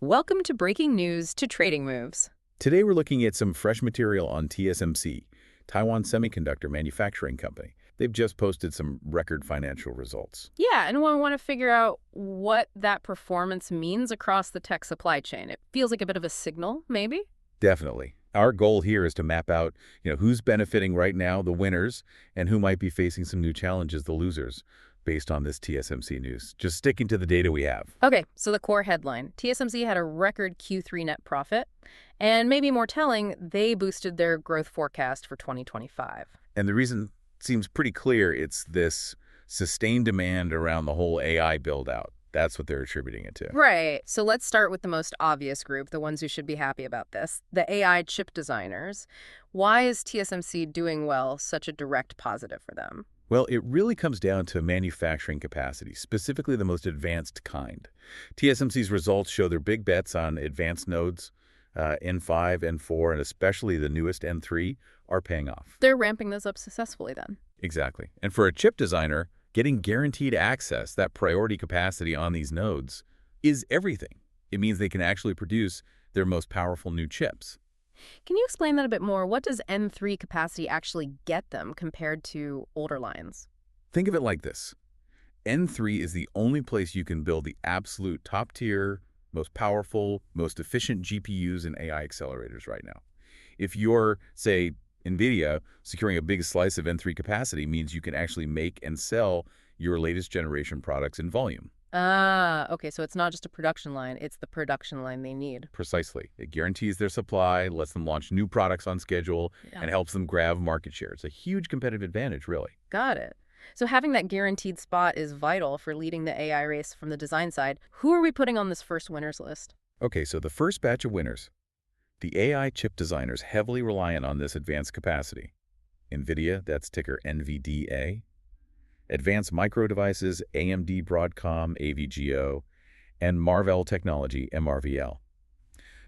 Welcome to Breaking News to Trading Moves. Today we're looking at some fresh material on TSMC, Taiwan Semiconductor Manufacturing Company. They've just posted some record financial results. Yeah, and we want to figure out what that performance means across the tech supply chain. It feels like a bit of a signal, maybe? Definitely. Our goal here is to map out, who's benefiting right now, the winners, and who might be facing some new challenges, the losers, based on this TSMC news. Just sticking to the data we have. Okay, so the core headline. TSMC had a record Q3 net profit, and maybe more telling, they boosted their growth forecast for 2025. And the reason seems pretty clear. It's this sustained demand around the whole AI build-out. That's what they're attributing it to. Right. So let's start with the most obvious group, the ones who should be happy about this, the AI chip designers. Why is TSMC doing well, such a direct positive for them? Well, it really comes down to manufacturing capacity, specifically the most advanced kind. TSMC's results show their big bets on advanced nodes, N5, N4, and especially the newest N3, are paying off. They're ramping those up successfully then. Exactly. And for a chip designer, getting guaranteed access, that priority capacity on these nodes, is everything. It means they can actually produce their most powerful new chips. Can you explain that a bit more? What does N3 capacity actually get them compared to older lines? Think of it like this. N3 is the only place you can build the absolute top-tier, most powerful, most efficient GPUs and AI accelerators right now. If you're, say, Nvidia, securing a big slice of N3 capacity means you can actually make and sell your latest generation products in volume. Ah, okay, so it's not just a production line, it's the production line they need. Precisely. It guarantees their supply, lets them launch new products on schedule, and helps them grab market share. It's a huge competitive advantage, really. Got it. So having that guaranteed spot is vital for leading the AI race from the design side. Who are we putting on this first winners list? Okay, so the first batch of winners. The AI chip designers heavily reliant on this advanced capacity. Nvidia, that's ticker NVDA. Advanced Micro Devices, AMD, Broadcom, AVGO, and Marvell Technology, MRVL.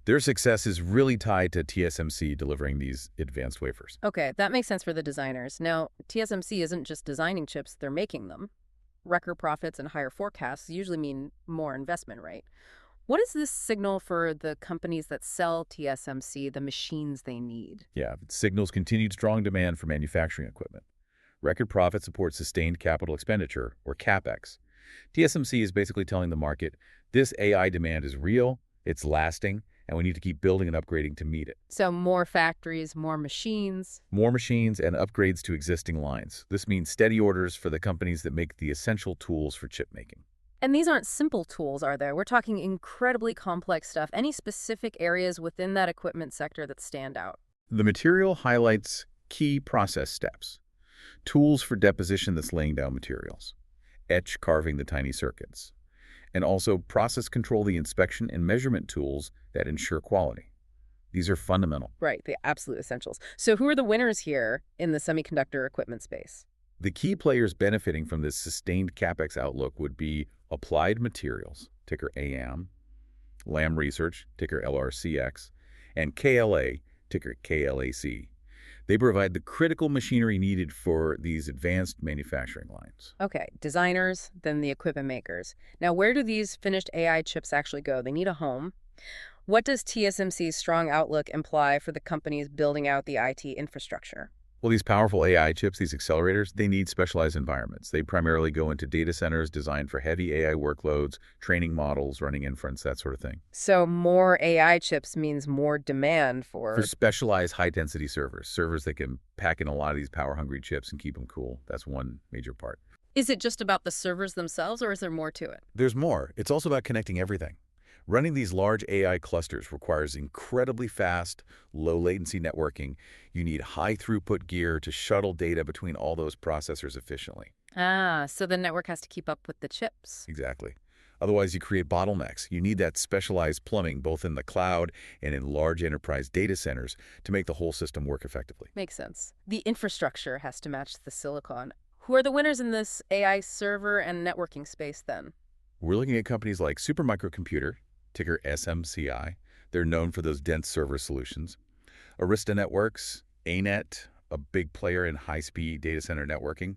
Their success is really tied to TSMC delivering these advanced wafers. Okay, that makes sense for the designers. Now, TSMC isn't just designing chips, they're making them. Record profits and higher forecasts usually mean more investment, right? What is this signal for the companies that sell TSMC the machines they need? Yeah, it signals continued strong demand for manufacturing equipment. Record profit supports sustained capital expenditure, or capex. TSMC is basically telling the market, this AI demand is real, it's lasting, and we need to keep building and upgrading to meet it. So more factories, more machines. More machines and upgrades to existing lines. This means steady orders for the companies that make the essential tools for chip making. And these aren't simple tools, are there? We're talking incredibly complex stuff. Any specific areas within that equipment sector that stand out? The material highlights key process steps. Tools for deposition that's laying down materials. Etch carving the tiny circuits. And also process control the inspection and measurement tools that ensure quality. These are fundamental. Right, the absolute essentials. So who are the winners here in the semiconductor equipment space? The key players benefiting from this sustained capex outlook would be Applied Materials, ticker AM, Lam Research, ticker LRCX, and KLA, ticker KLAC. They provide the critical machinery needed for these advanced manufacturing lines. Okay, designers, then the equipment makers. Now, where do these finished AI chips actually go? They need a home. What does TSMC's strong outlook imply for the companies building out the IT infrastructure? Well, these powerful AI chips, these accelerators, they need specialized environments. They primarily go into data centers designed for heavy AI workloads, training models, running inference, that sort of thing. So more AI chips means more demand for specialized high-density servers, servers that can pack in a lot of these power-hungry chips and keep them cool. That's one major part. Is it just about the servers themselves, or is there more to it? There's more. It's also about connecting everything. Running these large AI clusters requires incredibly fast, low-latency networking. You need high-throughput gear to shuttle data between all those processors efficiently. Ah, so the network has to keep up with the chips. Exactly. Otherwise, you create bottlenecks. You need that specialized plumbing, both in the cloud and in large enterprise data centers, to make the whole system work effectively. Makes sense. The infrastructure has to match the silicon. Who are the winners in this AI server and networking space, then? We're looking at companies like Supermicro Computer, ticker SMCI. They're known for those dense server solutions. Arista Networks, ANET, a big player in high-speed data center networking.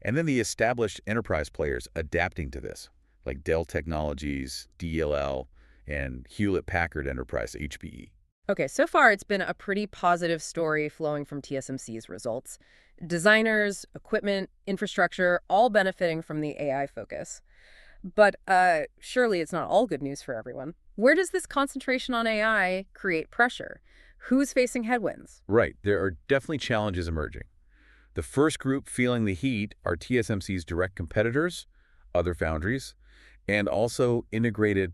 And then the established enterprise players adapting to this, like Dell Technologies, DLL, and Hewlett-Packard Enterprise, HPE. Okay, so far it's been a pretty positive story flowing from TSMC's results. Designers, equipment, infrastructure, all benefiting from the AI focus. But surely it's not all good news for everyone. Where does this concentration on AI create pressure? Who's facing headwinds? Right, there are definitely challenges emerging. The first group feeling the heat are TSMC's direct competitors, other foundries, and also integrated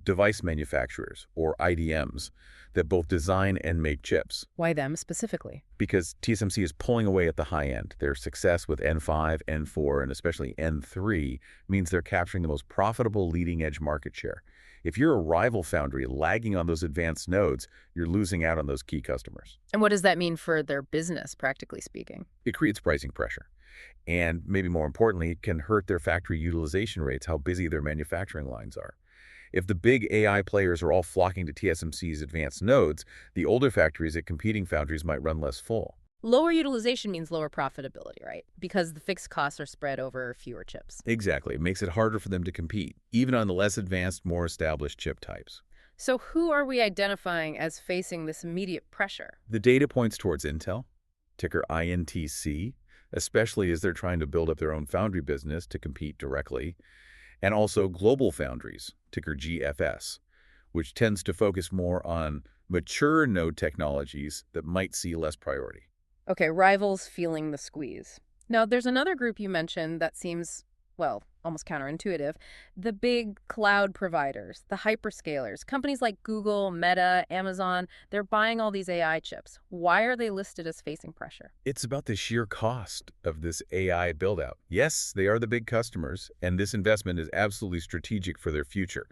device manufacturers, or IDMs, that both design and make chips. Why them specifically? Because TSMC is pulling away at the high end. Their success with N5, N4, and especially N3 means they're capturing the most profitable leading-edge market share. If you're a rival foundry lagging on those advanced nodes, you're losing out on those key customers. And what does that mean for their business, practically speaking? It creates pricing pressure. And maybe more importantly, it can hurt their factory utilization rates, how busy their manufacturing lines are. If the big AI players are all flocking to TSMC's advanced nodes, the older factories at competing foundries might run less full. Lower utilization means lower profitability, right? Because the fixed costs are spread over fewer chips. Exactly. It makes it harder for them to compete, even on the less advanced, more established chip types. So who are we identifying as facing this immediate pressure? The data points towards Intel, ticker INTC, especially as they're trying to build up their own foundry business to compete directly, and also global foundries, ticker GFS, which tends to focus more on mature node technologies that might see less priority. Okay, rivals feeling the squeeze. Now, there's another group you mentioned that seems, well, almost counterintuitive. The big cloud providers, the hyperscalers, companies like Google, Meta, Amazon, they're buying all these AI chips. Why are they listed as facing pressure? It's about the sheer cost of this AI build-out. Yes, they are the big customers, and this investment is absolutely strategic for their future.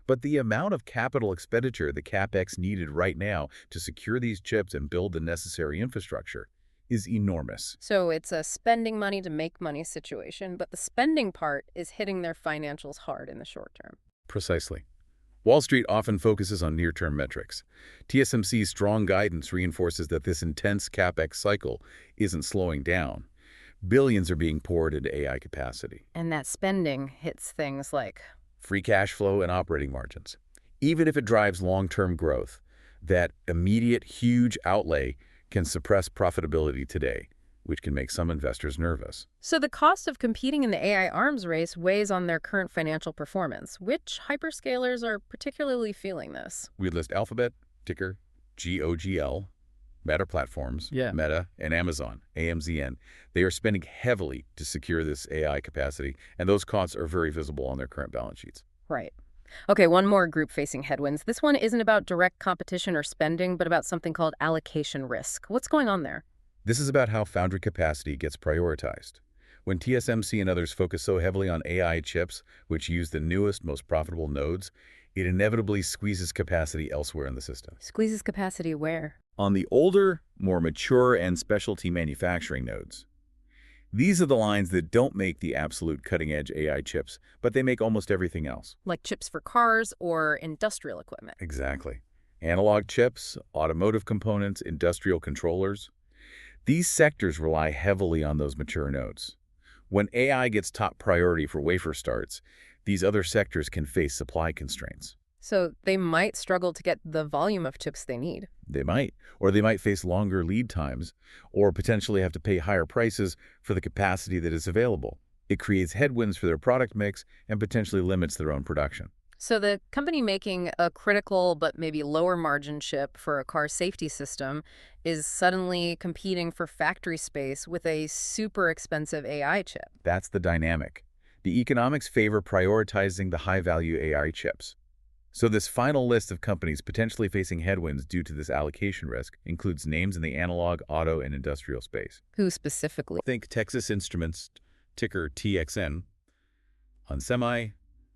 But the amount of capital expenditure, the capex needed right now to secure these chips and build the necessary infrastructure is enormous. So it's a spending money to make money situation, but the spending part is hitting their financials hard in the short term. Precisely. Wall Street often focuses on near-term metrics. TSMC's strong guidance reinforces that this intense capex cycle isn't slowing down. Billions are being poured into AI capacity. And that spending hits things like Free cash flow and operating margins. Even if it drives long-term growth, that immediate huge outlay can suppress profitability today, which can make some investors nervous. So the cost of competing in the AI arms race weighs on their current financial performance. Which hyperscalers are particularly feeling this? We list Alphabet, ticker GOGL, Meta Platforms, Meta, and Amazon, AMZN. They are spending heavily to secure this AI capacity, and those costs are very visible on their current balance sheets. Right. Okay, one more group facing headwinds. This one isn't about direct competition or spending, but about something called allocation risk. What's going on there? This is about how foundry capacity gets prioritized. When TSMC and others focus so heavily on AI chips, which use the newest, most profitable nodes, it inevitably squeezes capacity elsewhere in the system. Squeezes capacity where? On the older, more mature and specialty manufacturing nodes. These are the lines that don't make the absolute cutting-edge AI chips, but they make almost everything else. Like chips for cars or industrial equipment. Exactly. Analog chips, automotive components, industrial controllers. These sectors rely heavily on those mature nodes. When AI gets top priority for wafer starts, these other sectors can face supply constraints. So they might struggle to get the volume of chips they need. They might, or they might face longer lead times, or potentially have to pay higher prices for the capacity that is available. It creates headwinds for their product mix and potentially limits their own production. So the company making a critical but maybe lower margin chip for a car safety system is suddenly competing for factory space with a super expensive AI chip. That's the dynamic. The economics favor prioritizing the high-value AI chips. So this final list of companies potentially facing headwinds due to this allocation risk includes names in the analog, auto, and industrial space. Who specifically? Think Texas Instruments, ticker TXN, on Semi,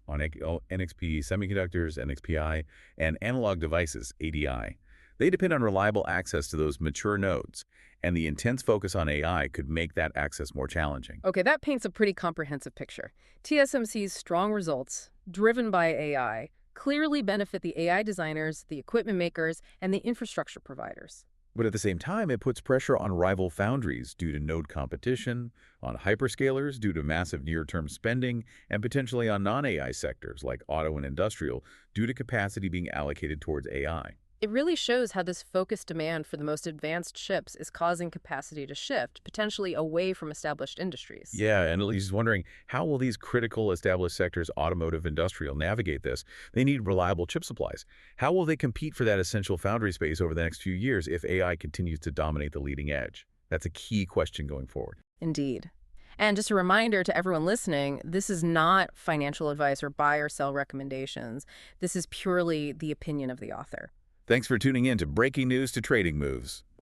on NXP Semiconductors, NXPI, and Analog Devices, ADI. They depend on reliable access to those mature nodes, and the intense focus on AI could make that access more challenging. Okay, that paints a pretty comprehensive picture. TSMC's strong results, driven by AI, clearly benefit the AI designers, the equipment makers, and the infrastructure providers. But at the same time, it puts pressure on rival foundries due to node competition, on hyperscalers due to massive near-term spending, and potentially on non-AI sectors like auto and industrial due to capacity being allocated towards AI. It really shows how this focused demand for the most advanced chips is causing capacity to shift, potentially away from established industries. Yeah, and he's wondering, how will these critical established sectors, automotive, industrial, navigate this? They need reliable chip supplies. How will they compete for that essential foundry space over the next few years if AI continues to dominate the leading edge? That's a key question going forward. Indeed. And just a reminder to everyone listening, this is not financial advice or buy or sell recommendations. This is purely the opinion of the author. Thanks for tuning in to Breaking News to Trading Moves.